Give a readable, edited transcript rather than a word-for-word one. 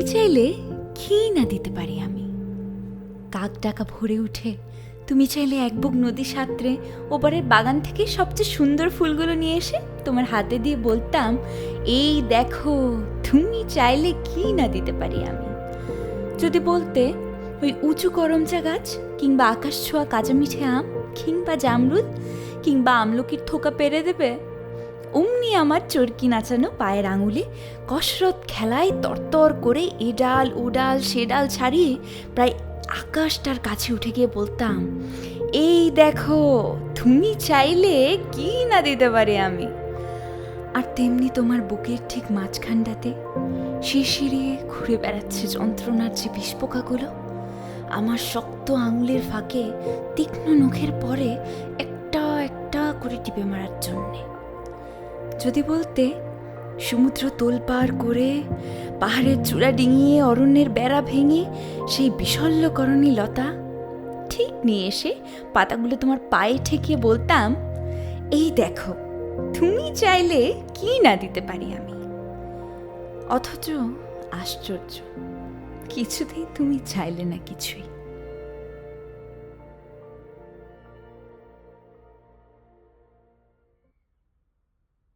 তুমি চাইলে কি না দিতে পারি আমি। কাক ডাকা ভরে উঠে তুমি চাইলে এক বুক নদী সাঁতরে ওপারের বাগান থেকে সবচেয়ে সুন্দর ফুলগুলো নিয়ে এসে তোমার হাতে দিয়ে বলতাম, এই দেখো তুমি চাইলে কি না দিতে পারি আমি। যদি বলতে ওই উঁচু করমচা গাছ কিংবা আকাশ ছোঁয়া কাঁচা মিঠে আম কিংবা জামরুল কিংবা আমলকির থোকা পেরে দেবে, অমনি আমার চরকি নাচানো পায়ের আঙুলে কসরত খেলায় তরতর করে এ ডাল ও ডাল সে ডাল ছাড়িয়ে প্রায় আকাশটার কাছে উঠে গিয়ে বলতাম, এই দেখো তুমি চাইলে কি না দিতে পারি আমি। আর তেমনি তোমার বুকের ঠিক মাঝখানটাতে শিরশিরিয়ে ঘুরে বেড়াচ্ছে যন্ত্রণার যে বিষপোকাগুলো, আমার শক্ত আঙুলের ফাঁকে তীক্ষ্ণ নখের পরে একটা একটা করে টিপে মারার জন্যে। যদি বলতে সমুদ্র তোলপাড় করে পাহাড়ের চূড়া ডিঙিয়ে অরণ্যের বেড়া ভেঙে সেই বিশল্যকরণী লতা ঠিক নিয়ে এসে পাতাগুলো তোমার পায়ে ঠেকিয়ে বলতাম, এই দেখো তুমি চাইলে কি না দিতে পারি আমি। অথচ আশ্চর্য, কিছুতেই তুমি চাইলে না কিছুই।